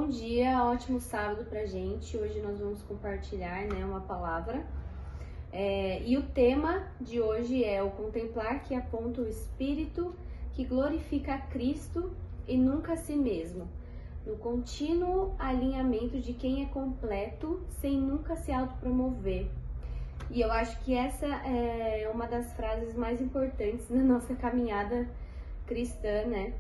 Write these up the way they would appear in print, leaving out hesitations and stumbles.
dia, ótimo sábado pra gente. Hoje nós vamos compartilhar, né, uma palavra. E o tema de hoje é o contemplar que aponta o Espírito que glorifica a Cristo e nunca a si mesmo, no contínuo alinhamento de quem é completo, sem nunca se autopromover. E eu acho que essa é uma das frases mais importantes na nossa caminhada cristã, né?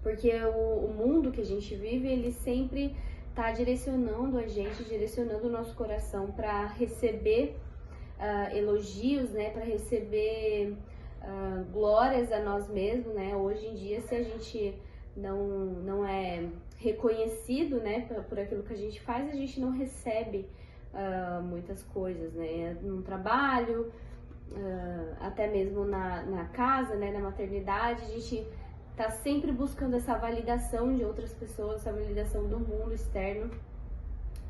Porque o mundo que a gente vive, ele sempre está direcionando a gente, direcionando o nosso coração para receber elogios, né? Para receber glórias a nós mesmos, né? Hoje em dia, se a gente não é reconhecido, né, por aquilo que a gente faz, a gente não recebe muitas coisas, né? No trabalho, até mesmo na casa, né, na maternidade, a gente tá sempre buscando essa validação de outras pessoas, essa validação do mundo externo,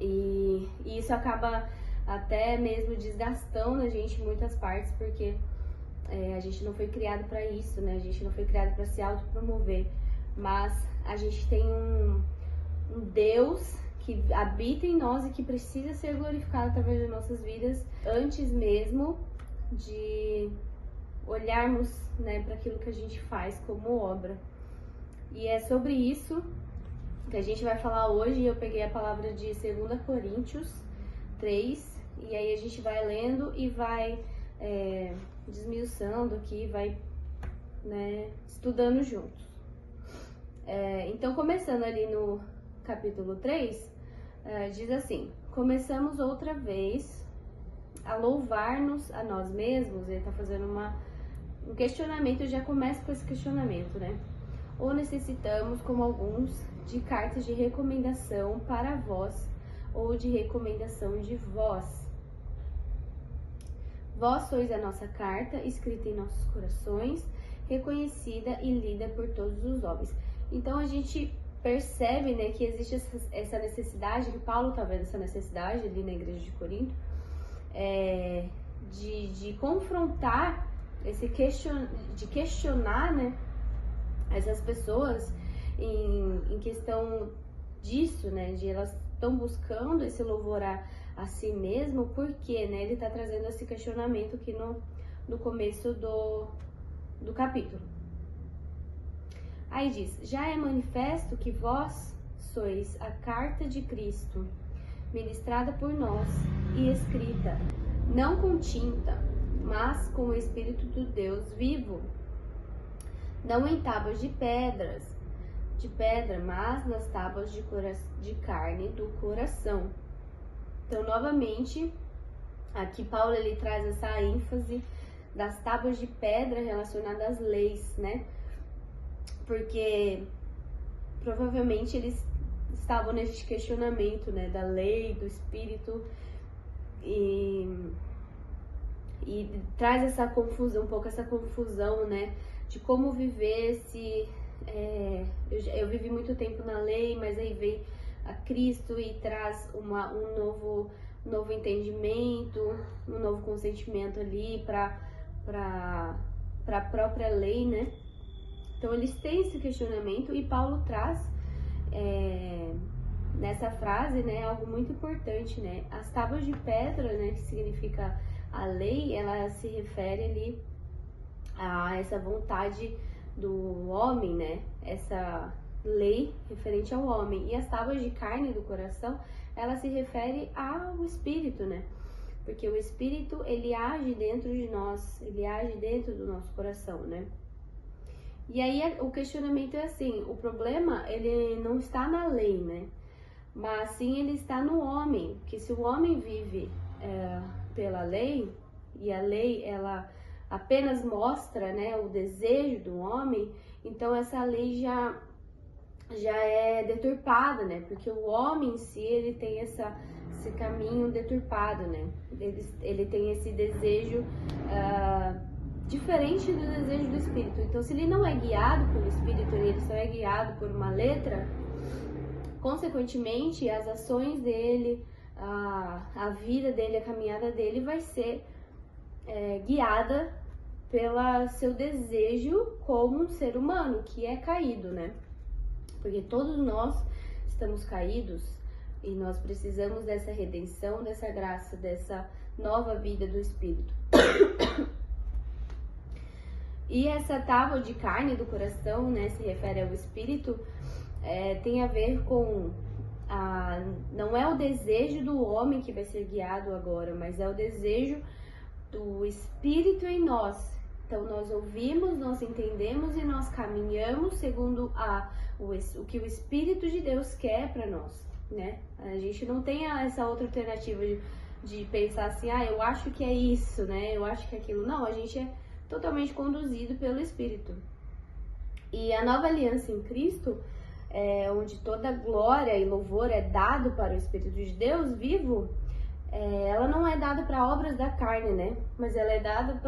e isso acaba até mesmo desgastando a gente em muitas partes, porque a gente não foi criado para isso, né? A gente não foi criado para se autopromover, mas a gente tem um Deus que habita em nós e que precisa ser glorificado através das nossas vidas, antes mesmo de olharmos, né, para aquilo que a gente faz como obra. E é sobre isso que a gente vai falar hoje. Eu peguei a palavra de 2 Coríntios 3, e aí a gente vai lendo e vai desmiuçando aqui, vai, né, estudando juntos. Então, começando ali no capítulo 3, diz assim: começamos outra vez a louvar-nos a nós mesmos. Ele está fazendo um questionamento, eu já começo com esse questionamento, né? Ou necessitamos, como alguns, de cartas de recomendação para vós, ou de recomendação de vós? Vós sois a nossa carta, escrita em nossos corações, reconhecida e lida por todos os homens. Então a gente percebe, né, que existe essa necessidade, que Paulo está vendo essa necessidade ali na igreja de Corinto, de confrontar de questionar, né, essas pessoas em questão disso, né, de elas estão buscando esse louvor a si mesmo, porque, né, ele está trazendo esse questionamento aqui no começo do capítulo. Aí diz: já é manifesto que vós sois a carta de Cristo, ministrada por nós e escrita, não com tinta, mas com o Espírito do Deus vivo, não em tábuas de pedra, mas nas tábuas de carne do coração. Então, novamente, aqui Paulo ele traz essa ênfase das tábuas de pedra relacionadas às leis, né? Porque provavelmente eles estavam nesse questionamento, né, da lei, do Espírito, e traz essa confusão, um pouco essa confusão, né, de como viver se... eu vivi muito tempo na lei, mas aí vem a Cristo e traz um novo entendimento, um novo consentimento ali para a própria lei, né? Então eles têm esse questionamento, e Paulo traz nessa frase, né, algo muito importante, né? As tábuas de pedra, né, que significa a lei, ela se refere ali a essa vontade do homem, né? Essa lei referente ao homem. E as tábuas de carne do coração, ela se refere ao Espírito, né? Porque o Espírito, ele age dentro de nós, ele age dentro do nosso coração, né? E aí o questionamento é assim: o problema, ele não está na lei, né? Mas sim ele está no homem, que se o homem vive pela lei, e a lei ela apenas mostra, né, o desejo do homem, então essa lei já é deturpada, né? Porque o homem em si, ele tem esse caminho deturpado, né? Ele tem esse desejo diferente do desejo do Espírito. Então, se ele não é guiado pelo Espírito, ele só é guiado por uma letra, consequentemente, as ações dele, a vida dele, a caminhada dele vai ser guiada pelo seu desejo como um ser humano que é caído, né? Porque todos nós estamos caídos e nós precisamos dessa redenção, dessa graça, dessa nova vida do Espírito. E essa tábua de carne do coração, né, se refere ao Espírito, tem a ver com não é o desejo do homem que vai ser guiado agora, mas é o desejo do Espírito em nós. Então nós ouvimos, nós entendemos e nós caminhamos segundo o que o Espírito de Deus quer para nós, né? A gente não tem essa outra alternativa de pensar assim, eu acho que é isso, né? Eu acho que é aquilo. Não, a gente é totalmente conduzido pelo Espírito. E a nova aliança em Cristo, onde toda glória e louvor é dado para o Espírito de Deus vivo, ela não é dada para obras da carne, né? Mas ela é dada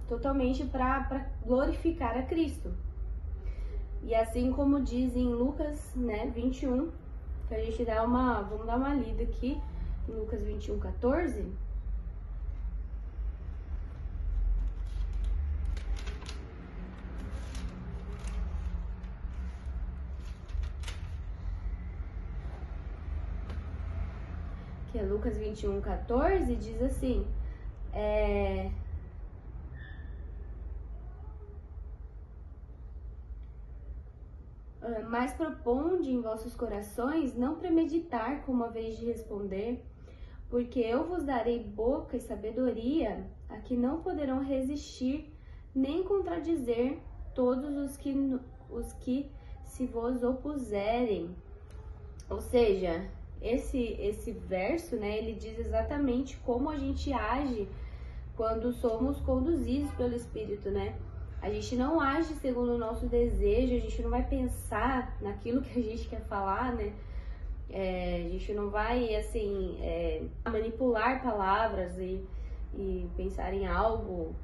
totalmente para glorificar a Cristo. E assim como diz em Lucas, né, 21, que a gente vamos dar uma lida aqui, em Lucas 21, 14. Que é Lucas 21, 14, diz assim, mas proponde em vossos corações não premeditar como a vez de responder, porque eu vos darei boca e sabedoria a que não poderão resistir nem contradizer todos os que se vos opuserem. Ou seja, esse verso, né, ele diz exatamente como a gente age quando somos conduzidos pelo Espírito, né? A gente não age segundo o nosso desejo, a gente não vai pensar naquilo que a gente quer falar, né? A gente não vai, assim, manipular palavras e pensar em algo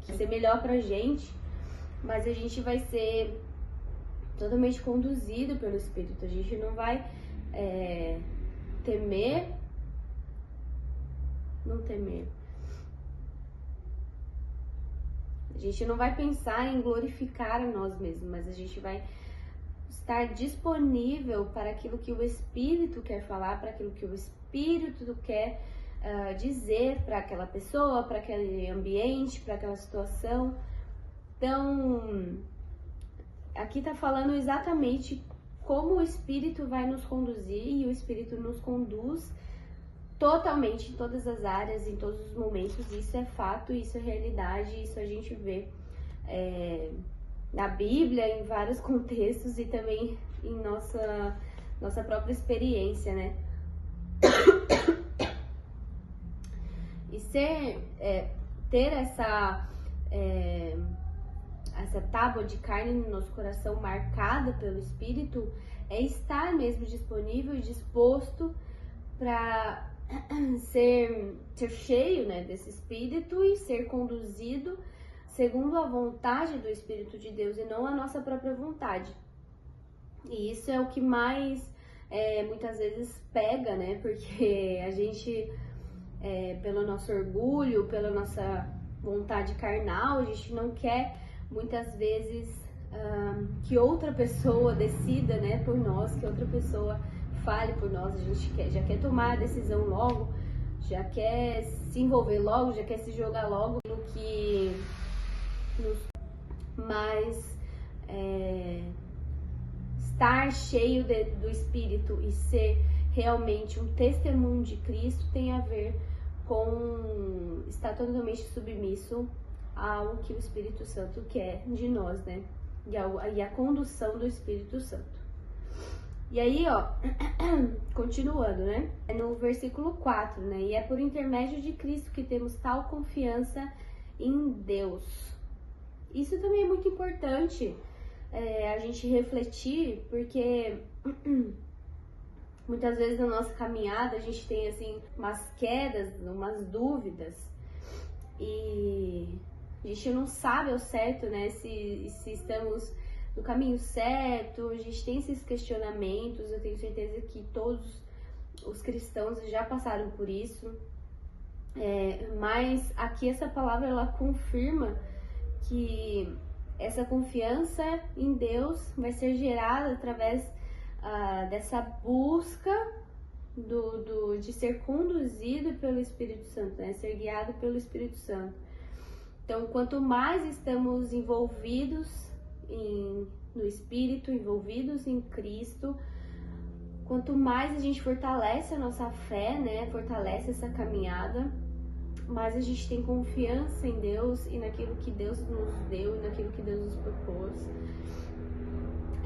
que seja melhor pra gente, mas a gente vai ser totalmente conduzido pelo Espírito. A gente não vai não temer. A gente não vai pensar em glorificar a nós mesmos, mas a gente vai estar disponível para aquilo que o Espírito quer falar, para aquilo que o Espírito quer dizer para aquela pessoa, para aquele ambiente, para aquela situação. Então, aqui está falando exatamente como o Espírito vai nos conduzir, e o Espírito nos conduz totalmente em todas as áreas, em todos os momentos. Isso é fato, isso é realidade, isso a gente vê na Bíblia, em vários contextos, e também em nossa própria experiência, né? E ter essa tábua de carne no nosso coração marcada pelo Espírito é estar mesmo disponível e disposto para ser cheio, né, desse Espírito e ser conduzido segundo a vontade do Espírito de Deus e não a nossa própria vontade. E isso é o que mais muitas vezes pega, né? Porque a gente, pelo nosso orgulho, pela nossa vontade carnal, a gente não quer muitas vezes que outra pessoa decida, né, por nós, que outra pessoa fale por nós. A gente já quer tomar a decisão logo, já quer se envolver logo, já quer se jogar logo no que mas estar cheio do Espírito e ser realmente um testemunho de Cristo tem a ver com estar totalmente submisso ao que o Espírito Santo quer de nós, né? E a condução do Espírito Santo. E aí, continuando, né? É no versículo 4, né? E é por intermédio de Cristo que temos tal confiança em Deus. Isso também é muito importante a gente refletir, porque muitas vezes na nossa caminhada a gente tem, assim, umas quedas, umas dúvidas, e a gente não sabe ao certo, né, se estamos no caminho certo. A gente tem esses questionamentos. Eu tenho certeza que todos os cristãos já passaram por isso, mas aqui essa palavra ela confirma que essa confiança em Deus vai ser gerada através dessa busca de ser conduzido pelo Espírito Santo, né? Ser guiado pelo Espírito Santo. Então, quanto mais estamos envolvidos no Espírito, envolvidos em Cristo, quanto mais a gente fortalece a nossa fé, né? Fortalece essa caminhada, mais a gente tem confiança em Deus e naquilo que Deus nos deu e naquilo que Deus nos propôs.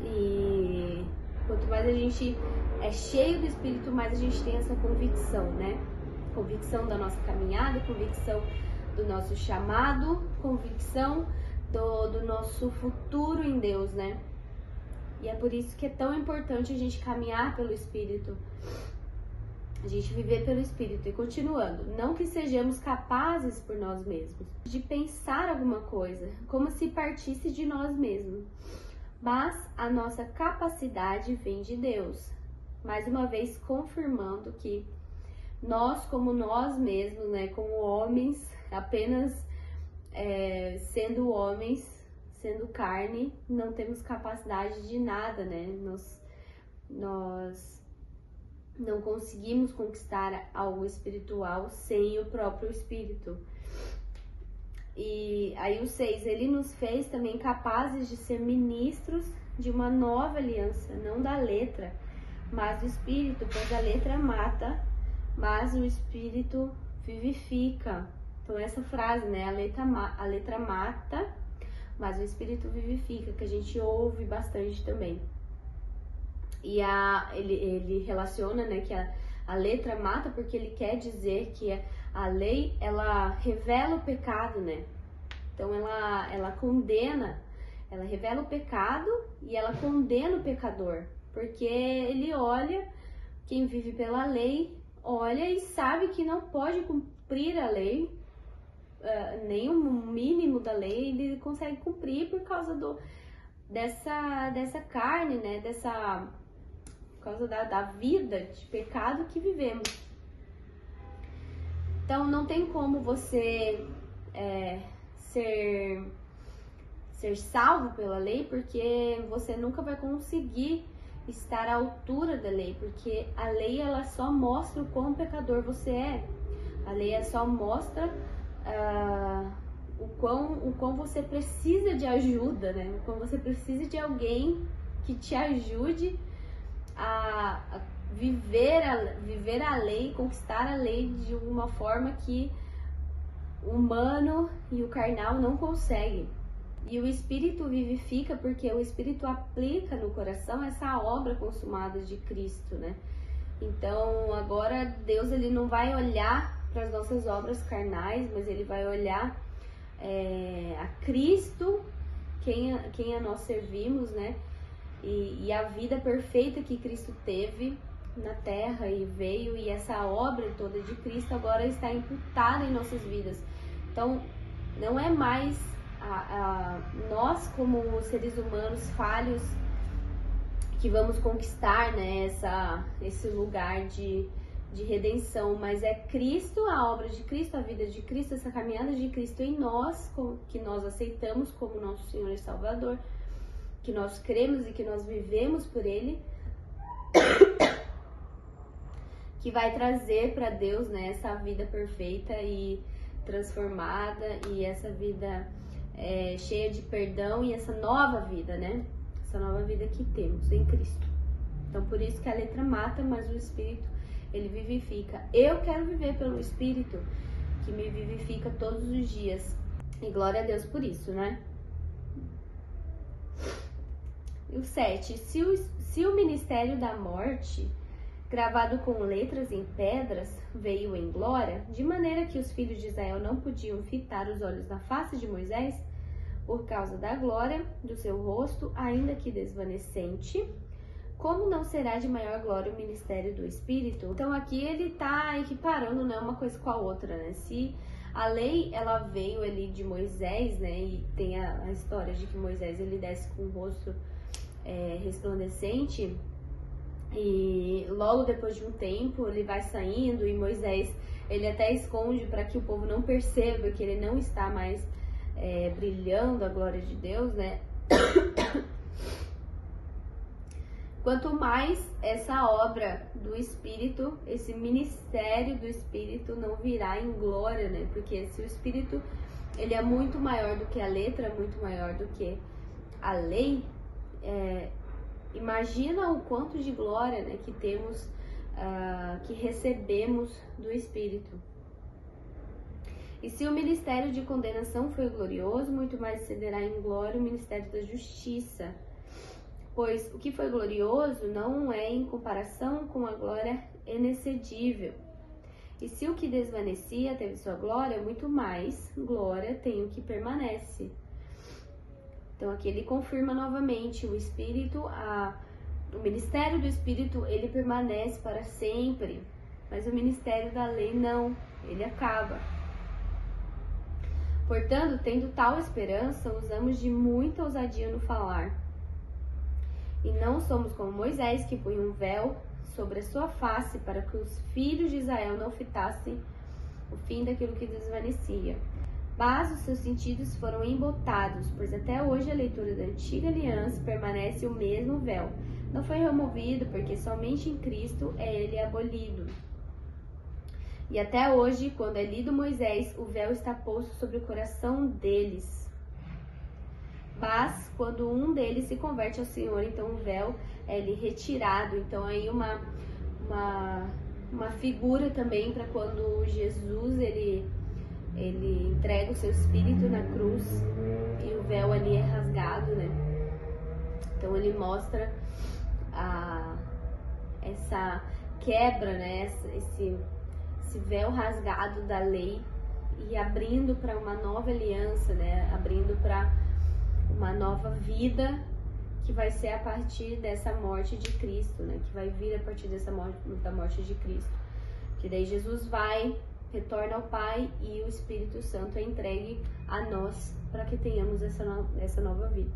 E quanto mais a gente é cheio do Espírito, mais a gente tem essa convicção, né? Convicção da nossa caminhada, convicção do nosso chamado, convicção do nosso futuro em Deus, né? E é por isso que é tão importante a gente caminhar pelo Espírito, a gente viver pelo Espírito. E continuando, não que sejamos capazes por nós mesmos de pensar alguma coisa, como se partisse de nós mesmos, mas a nossa capacidade vem de Deus. Mais uma vez confirmando que nós, como nós mesmos, né, como homens, apenas sendo homens, sendo carne, não temos capacidade de nada, né? Nós não conseguimos conquistar algo espiritual sem o próprio Espírito. E aí o 6, ele nos fez também capazes de ser ministros de uma nova aliança, não da letra, mas do Espírito, pois a letra mata, mas o Espírito vivifica. Então essa frase, né, a letra mata, mas o Espírito vivifica, que a gente ouve bastante também. E ele relaciona, né, que a letra mata porque ele quer dizer que a lei, ela revela o pecado, né? Então ela condena, ela revela o pecado e ela condena o pecador, porque ele olha, quem vive pela lei, olha e sabe que não pode cumprir a lei, nem o mínimo da lei ele consegue cumprir por causa dessa carne, né? Por causa da vida de pecado que vivemos. Então não tem como você ser salvo pela lei, porque você nunca vai conseguir estar à altura da lei, porque a lei ela só mostra o quão pecador você é. A lei só mostra o quão você precisa de ajuda, né? O quão você precisa de alguém que te ajude a viver a lei, conquistar a lei de uma forma que o humano e o carnal não conseguem. E o Espírito vivifica porque o Espírito aplica no coração essa obra consumada de Cristo, né? Então agora Deus ele não vai olhar para as nossas obras carnais, mas ele vai olhar a Cristo, quem a nós servimos, né? E a vida perfeita que Cristo teve na terra e veio, e essa obra toda de Cristo agora está imputada em nossas vidas. Então não é mais nós como seres humanos falhos que vamos conquistar, né, esse lugar de redenção, mas é Cristo, a obra de Cristo, a vida de Cristo, essa caminhada de Cristo em nós, que nós aceitamos como nosso Senhor e Salvador, que nós cremos e que nós vivemos por Ele, que vai trazer para Deus, né, essa vida perfeita e transformada, e essa vida cheia de perdão, e essa nova vida, né, essa nova vida que temos em Cristo. Então por isso que a letra mata, mas o Espírito ele vivifica. Eu quero viver pelo Espírito que me vivifica todos os dias, e glória a Deus por isso, né? E o 7, se o ministério da morte, gravado com letras em pedras, veio em glória, de maneira que os filhos de Israel não podiam fitar os olhos na face de Moisés, por causa da glória do seu rosto, ainda que desvanecente, como não será de maior glória o ministério do Espírito? Então aqui ele está equiparando, né, uma coisa com a outra, né? Se a lei ela veio ali de Moisés, né, e tem a história de que Moisés ele desce com o rosto resplandecente, e logo depois de um tempo ele vai saindo, e Moisés ele até esconde para que o povo não perceba que ele não está mais brilhando a glória de Deus, né? quanto mais essa obra do Espírito, esse ministério do Espírito não virá em glória, né? Porque se o Espírito, ele é muito maior do que a letra, muito maior do que a lei, imagina o quanto de glória, né, que temos, que recebemos do Espírito. E se o ministério de condenação foi glorioso, muito mais excederá em glória o ministério da justiça. Pois o que foi glorioso não é em comparação com a glória inexcedível. E se o que desvanecia teve sua glória, muito mais glória tem o que permanece. Então aqui ele confirma novamente o Espírito, o ministério do Espírito, ele permanece para sempre, mas o ministério da lei não, ele acaba. Portanto, tendo tal esperança, usamos de muita ousadia no falar. E não somos como Moisés, que punha um véu sobre a sua face para que os filhos de Israel não fitassem o fim daquilo que desvanecia. Mas os seus sentidos foram embotados, pois até hoje a leitura da antiga aliança permanece o mesmo véu. Não foi removido, porque somente em Cristo é ele abolido. E até hoje, quando é lido Moisés, o véu está posto sobre o coração deles. Mas, quando um deles se converte ao Senhor, então o véu é retirado. Então, aí uma figura também para quando Jesus, ele entrega o seu Espírito na cruz e o véu ali é rasgado, né? Então, ele mostra essa quebra, né? Esse véu rasgado da lei e abrindo para uma nova aliança, né? Abrindo para uma nova vida que vai ser a partir dessa morte de Cristo, né? Que vai vir a partir da morte de Cristo. Que daí Jesus retorna ao Pai e o Espírito Santo é entregue a nós para que tenhamos essa nova vida.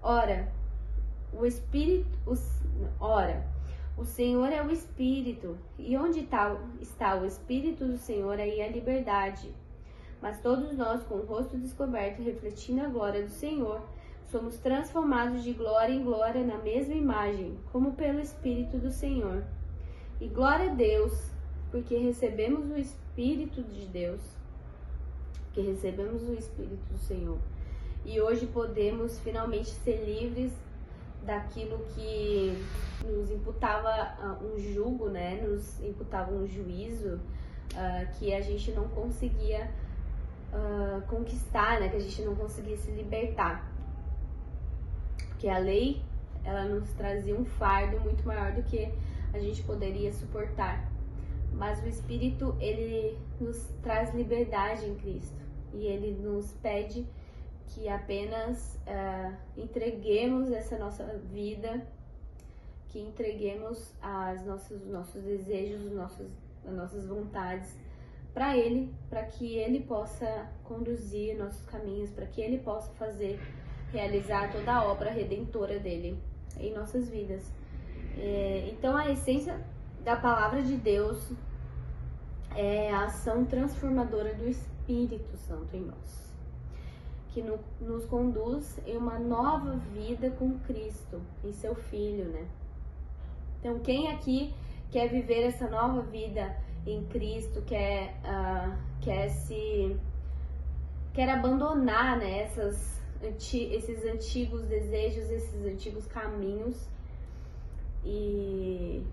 Ora, o Senhor é o Espírito, e onde está o Espírito do Senhor, aí a liberdade. Mas todos nós, com o rosto descoberto, refletindo a glória do Senhor, somos transformados de glória em glória na mesma imagem, como pelo Espírito do Senhor. E glória a Deus, porque recebemos o Espírito de Deus, porque recebemos o Espírito do Senhor. E hoje podemos finalmente ser livres daquilo que nos imputava um jugo, né? Nos imputava um juízo que a gente não conseguia conquistar, né? Que a gente não conseguia se libertar. Porque a lei, ela nos trazia um fardo muito maior do que a gente poderia suportar. Mas o Espírito, ele nos traz liberdade em Cristo. E ele nos pede que apenas entreguemos essa nossa vida, que entreguemos os nossos desejos, as nossas vontades para Ele, para que Ele possa conduzir nossos caminhos, para que Ele possa realizar toda a obra redentora dele em nossas vidas. Então a essência da palavra de Deus é a ação transformadora do Espírito Santo em nós, que nos conduz em uma nova vida com Cristo, em seu Filho, né? Então, quem aqui quer viver essa nova vida em Cristo, quer abandonar, né, esses antigos desejos, esses antigos caminhos e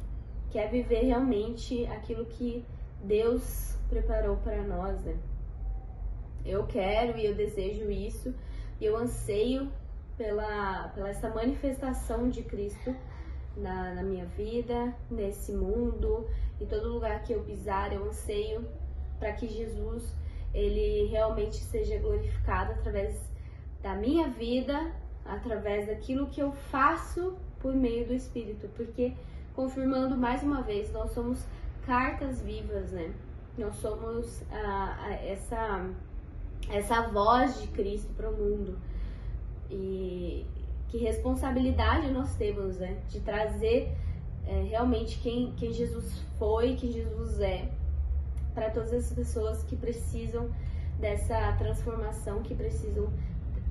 quer viver realmente aquilo que Deus preparou para nós, né? Eu quero e eu desejo isso, e eu anseio pela essa manifestação de Cristo na minha vida, nesse mundo, em todo lugar que eu pisar. Eu anseio para que Jesus, ele realmente seja glorificado através da minha vida, através daquilo que eu faço por meio do Espírito, porque, confirmando mais uma vez, nós somos cartas vivas, né? Nós somos essa voz de Cristo para o mundo. E que responsabilidade nós temos, né? De trazer realmente quem Jesus foi, quem Jesus é, para todas as pessoas que precisam dessa transformação, que precisam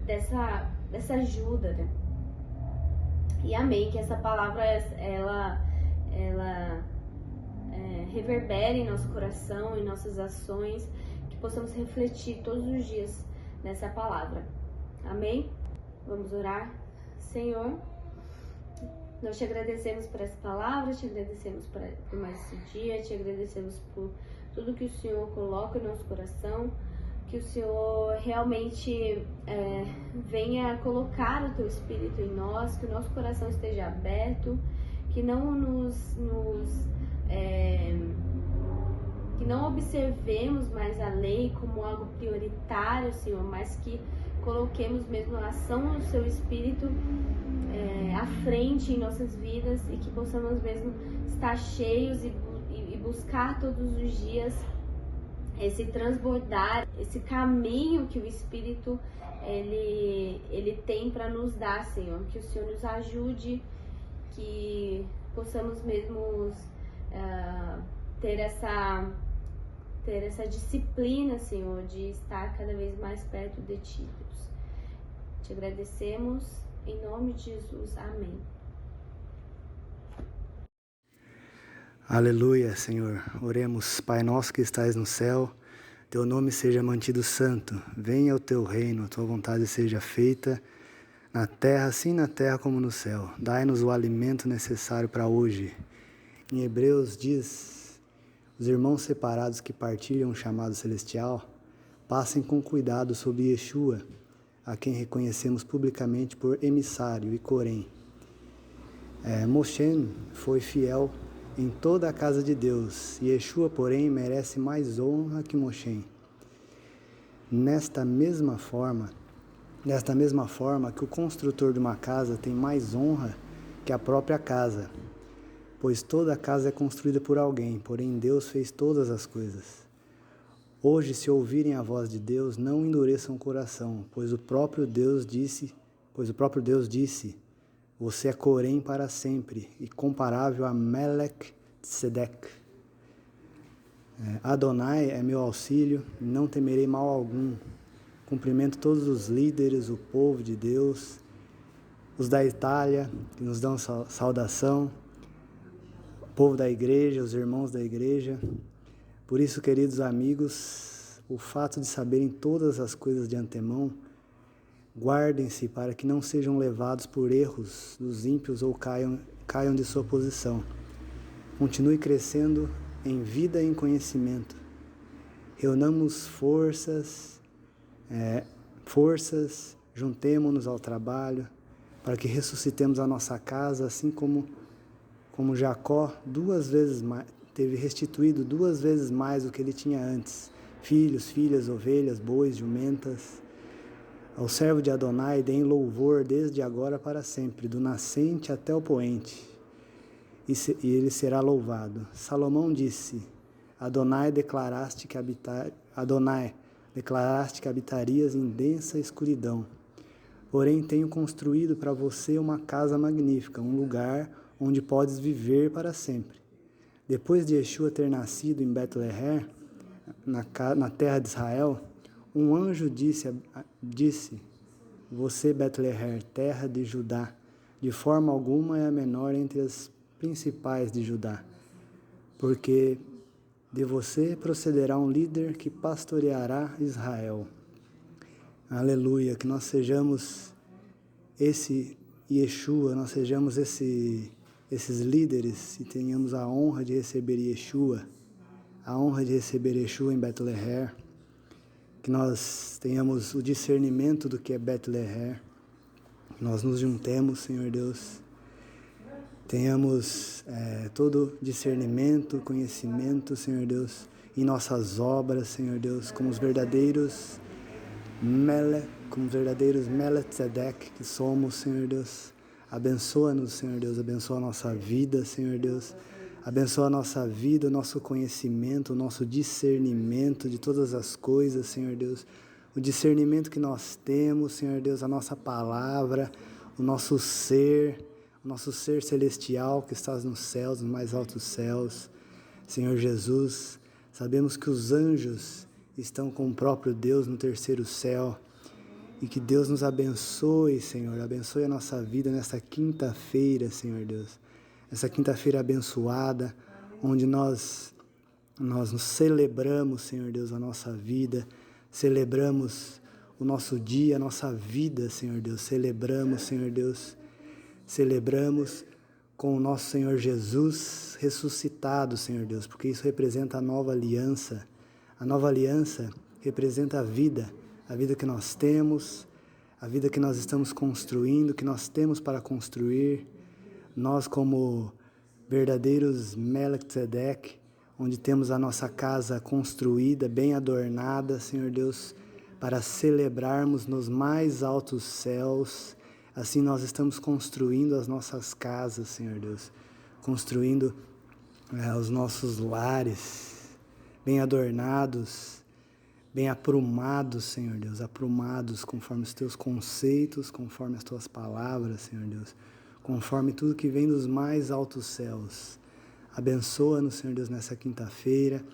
dessa ajuda, né? E amém, que essa palavra, ela reverbere em nosso coração, em nossas ações, que possamos refletir todos os dias nessa palavra. Amém? Vamos orar. Senhor, nós te agradecemos por essa palavra, te agradecemos por mais esse dia, te agradecemos por tudo que o Senhor coloca no nosso coração, que o Senhor realmente venha colocar o teu Espírito em nós, que o nosso coração esteja aberto, que não que não observemos mais a lei como algo prioritário, Senhor, mas que coloquemos mesmo a ação do seu Espírito à frente em nossas vidas e que possamos mesmo estar cheios e buscar todos os dias esse transbordar, esse caminho que o Espírito ele tem para nos dar, Senhor. Que o Senhor nos ajude, que possamos mesmo ter essa disciplina, Senhor, de estar cada vez mais perto de Ti, Deus. Te agradecemos, em nome de Jesus. Amém. Aleluia, Senhor. Oremos. Pai nosso que estais no céu, teu nome seja mantido santo. Venha o teu reino, a tua vontade seja feita na terra, assim na terra como no céu. Dai-nos o alimento necessário para hoje. Em Hebreus diz: os irmãos separados que partilham o chamado celestial, passem com cuidado sobre Yeshua, a quem reconhecemos publicamente por emissário e corém. Moshe foi fiel em toda a casa de Deus, e Yeshua, porém, merece mais honra que Moshe. Desta mesma forma que o construtor de uma casa tem mais honra que a própria casa, pois toda a casa é construída por alguém, porém Deus fez todas as coisas. Hoje, se ouvirem a voz de Deus, não endureçam o coração, pois o próprio Deus disse, você é corém para sempre e comparável a Melec-Tzedek. Adonai é meu auxílio, não temerei mal algum. Cumprimento todos os líderes, o povo de Deus, os da Itália, que nos dão saudação, o povo da igreja, os irmãos da igreja. Por isso, queridos amigos, o fato de saberem todas as coisas de antemão, guardem-se para que não sejam levados por erros dos ímpios ou caiam de sua posição. Continue crescendo em vida e em conhecimento. Reunamos forças, juntemo-nos ao trabalho, para que ressuscitemos a nossa casa, assim como Jacó teve restituído 2 vezes mais do que ele tinha antes. Filhos, filhas, ovelhas, bois, jumentas. Ao servo de Adonai deem louvor desde agora para sempre, do nascente até o poente, e ele será louvado. Salomão disse: Adonai, declaraste que habitarias em densa escuridão. Porém, tenho construído para você uma casa magnífica, um lugar onde podes viver para sempre. Depois de Yeshua ter nascido em Betlehem, na terra de Israel, um anjo disse: você, Betlehem, terra de Judá, de forma alguma é a menor entre as principais de Judá, porque de você procederá um líder que pastoreará Israel. Aleluia, que nós sejamos esse Yeshua, nós sejamos esses líderes e tenhamos a honra de receber Yeshua, em Betlehem, que nós tenhamos o discernimento do que é Betlehem, que nós nos juntemos, Senhor Deus, tenhamos todo discernimento, conhecimento, Senhor Deus, em nossas obras, Senhor Deus, como os verdadeiros Melec-Tzedek que somos, Senhor Deus. Abençoa-nos, Senhor Deus, abençoa a nossa vida, Senhor Deus. Abençoa a nossa vida, o nosso conhecimento, o nosso discernimento de todas as coisas, Senhor Deus. O discernimento que nós temos, Senhor Deus, a nossa palavra, o nosso ser celestial que estás nos céus, nos mais altos céus. Senhor Jesus, sabemos que os anjos estão com o próprio Deus no terceiro céu E que Deus nos abençoe, Senhor, abençoe a nossa vida nesta quinta-feira, Senhor Deus. Essa quinta-feira abençoada, onde nós nos celebramos, Senhor Deus, a nossa vida, celebramos o nosso dia, a nossa vida, Senhor Deus, celebramos, Senhor Deus, celebramos com o nosso Senhor Jesus ressuscitado, Senhor Deus, porque isso representa a nova aliança. A nova aliança representa a vida que nós temos, a vida que nós estamos construindo, que nós temos para construir. Nós, como verdadeiros Melquisedeque, onde temos a nossa casa construída, bem adornada, Senhor Deus, para celebrarmos nos mais altos céus. Assim nós estamos construindo as nossas casas, Senhor Deus, construindo os nossos lares, bem adornados, bem aprumados, Senhor Deus, aprumados conforme os teus conceitos, conforme as tuas palavras, Senhor Deus, conforme tudo que vem dos mais altos céus. Abençoa-nos, Senhor Deus, nessa quinta-feira.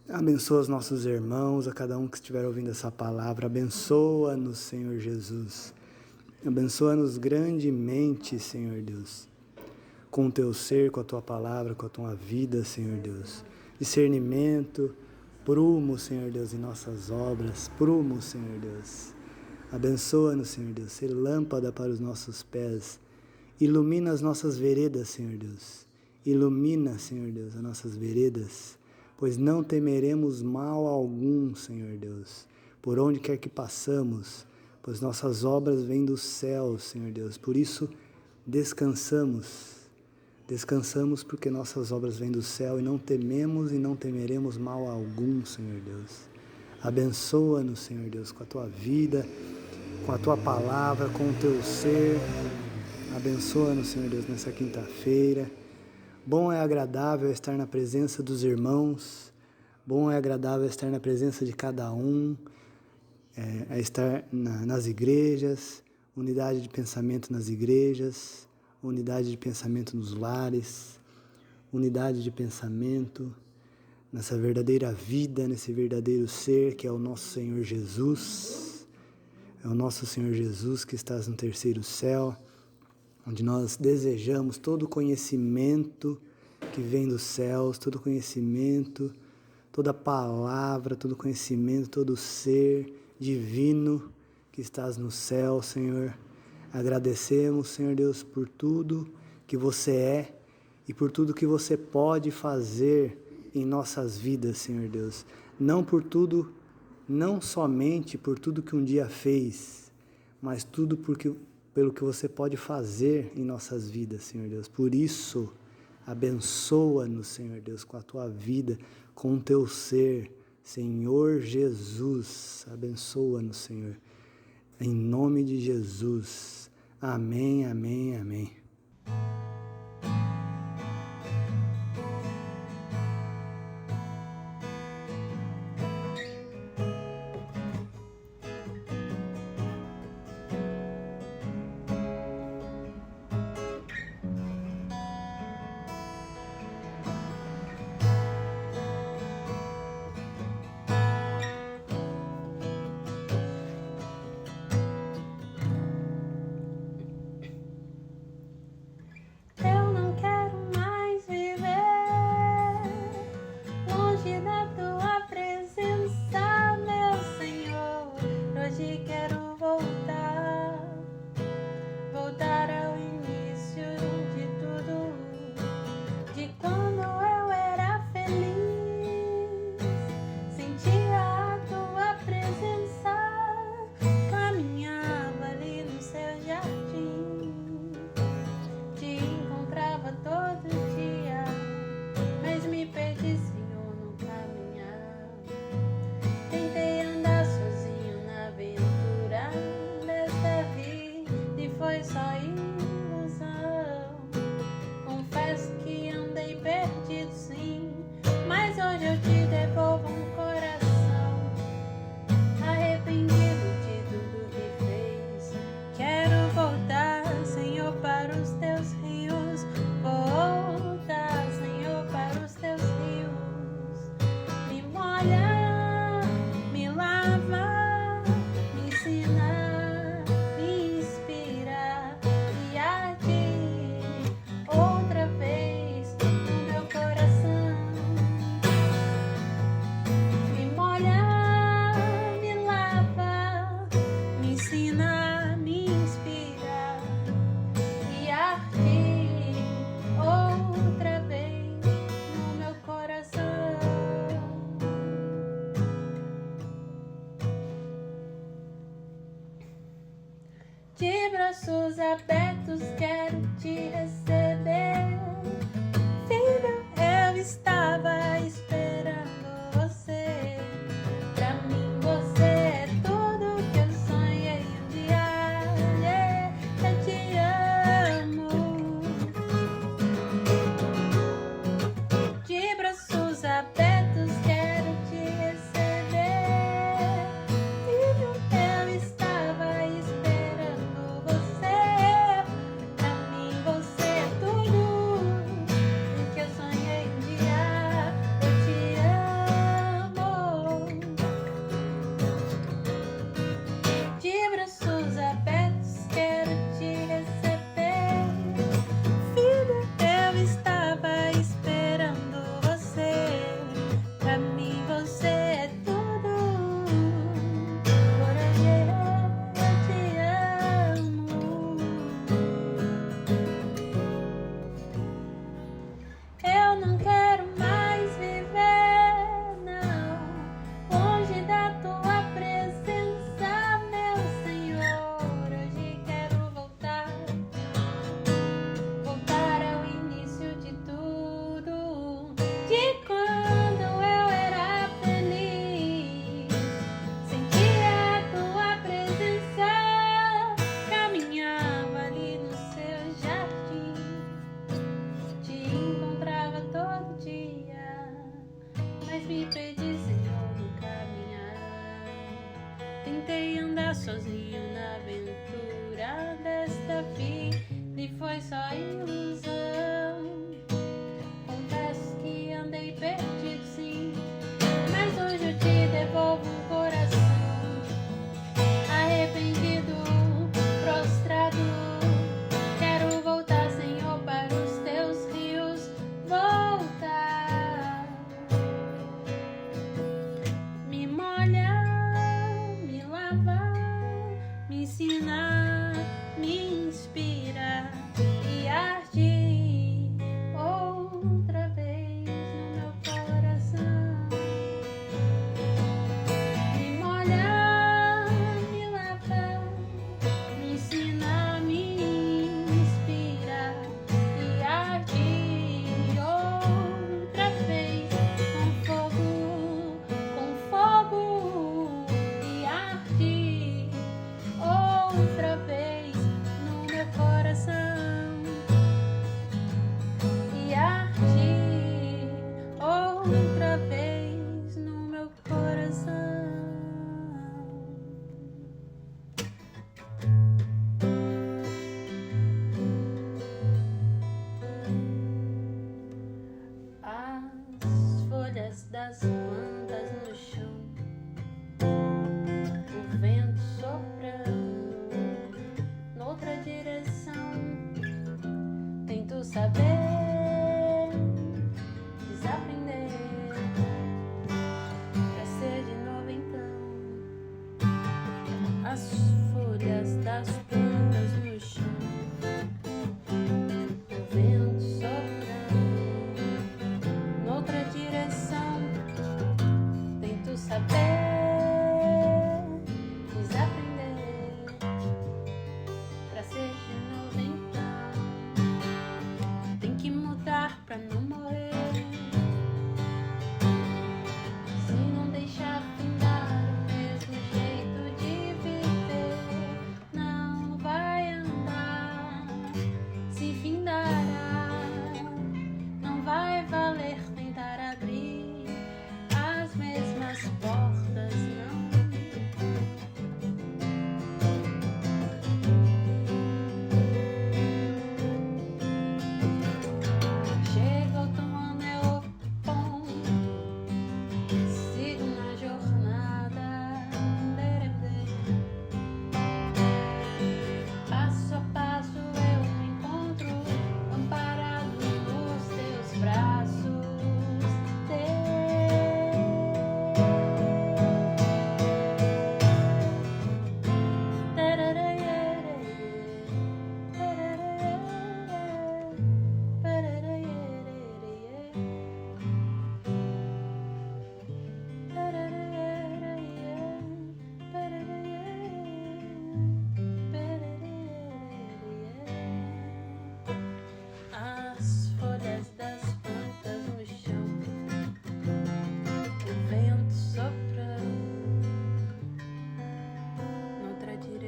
Abençoa os nossos irmãos, a cada um que estiver ouvindo essa palavra. Abençoa-nos, Senhor Jesus. Abençoa-nos grandemente, Senhor Deus, com o teu ser, com a tua palavra, com a tua vida, Senhor Deus. Discernimento, prumo, Senhor Deus, em nossas obras, prumo, Senhor Deus. Abençoa-nos, Senhor Deus, ser lâmpada para os nossos pés. Ilumina as nossas veredas, Senhor Deus. Ilumina, Senhor Deus, as nossas veredas, pois não temeremos mal algum, Senhor Deus, por onde quer que passamos, pois nossas obras vêm do céu, Senhor Deus. Por isso, descansamos porque nossas obras vêm do céu e não tememos e não temeremos mal algum, Senhor Deus. Abençoa-nos, Senhor Deus, com a tua vida, com a tua palavra, com o teu ser. Abençoa-nos, Senhor Deus, nessa quinta-feira. Bom é agradável estar na presença dos irmãos, bom é agradável estar na presença de cada um, estar nas igrejas, unidade de pensamento nas igrejas, unidade de pensamento nos lares, unidade de pensamento nessa verdadeira vida, nesse verdadeiro ser que é o nosso Senhor Jesus. É o nosso Senhor Jesus que estás no terceiro céu, onde nós desejamos todo o conhecimento que vem dos céus, todo o conhecimento, toda palavra, todo o conhecimento, todo o ser divino que estás no céu, Senhor. Agradecemos, Senhor Deus, por tudo que você é e por tudo que você pode fazer em nossas vidas, Senhor Deus. Não por tudo, não somente por tudo que um dia fez, mas tudo pelo que você pode fazer em nossas vidas, Senhor Deus. Por isso, abençoa-nos, Senhor Deus, com a tua vida, com o teu ser, Senhor Jesus. Abençoa-nos, Senhor, em nome de Jesus. Amém, amém, amém. De braços abertos quero te receber. Filho, eu estava esperando você. Pra mim você é tudo que eu sonhei um dia. Yeah, eu te amo. De braços abertos quero te receber. Filho, eu estava esperando você. Pra mim você é tudo que eu sonhei um dia. Eu te amo. De braços abertos quero te receber. Filho, eu estava esperando você. Pra mim você é tudo. Por hoje eu te amo. Eu não quero mais viver, não, longe da tua presença, meu Senhor. Hoje quero voltar ao início de tudo, de quando eu era feliz. Sentia a tua presença, caminhava ali no seu jardim. Te encontrava todo dia, mas me perdi, Senhor, no caminhar. Tentei andar sozinho na aventura desta vida e foi só ilusão. Confesso que andei perdido, sim, mas hoje eu te devolvo o coração. Arrependido, prostrado, quero voltar, Senhor, para os teus rios, voltar. Me molha, me lava, me ensina, me inspira e arde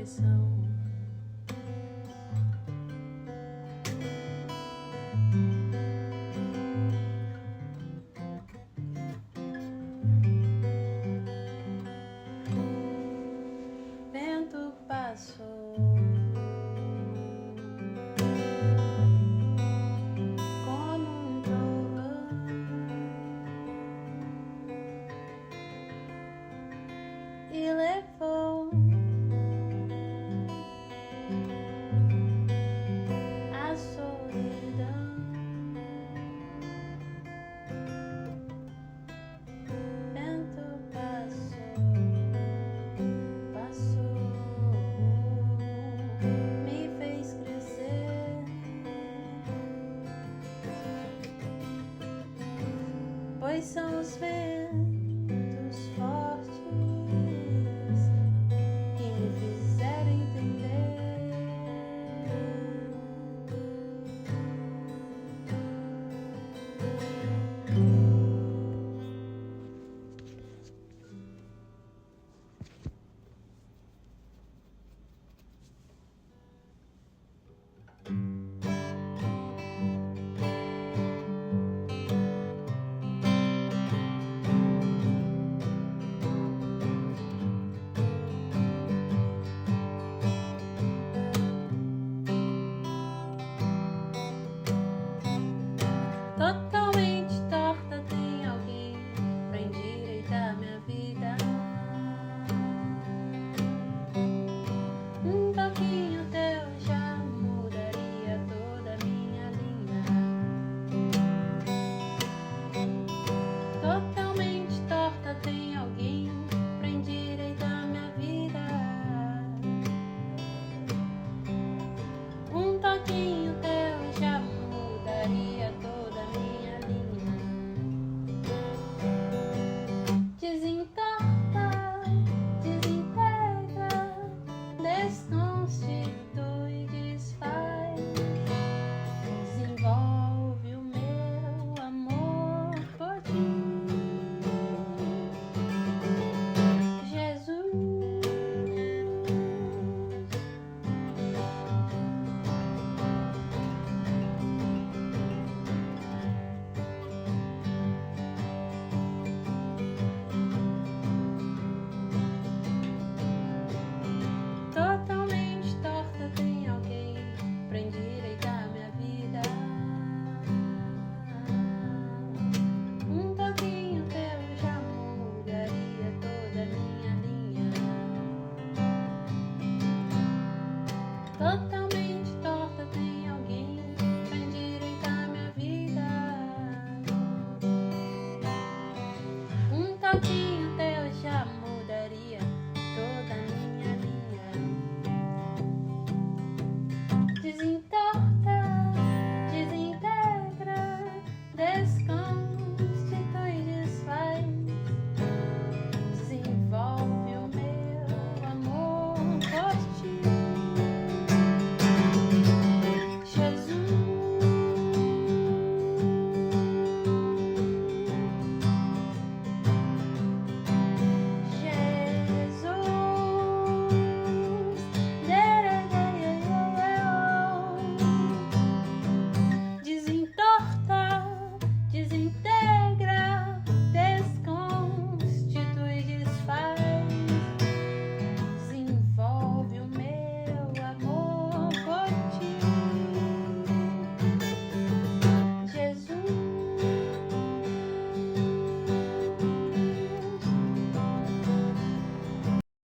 direção. Vento passou, como um trovão, e levou a solidão. Vento passou, me fez crescer, pois são os ventos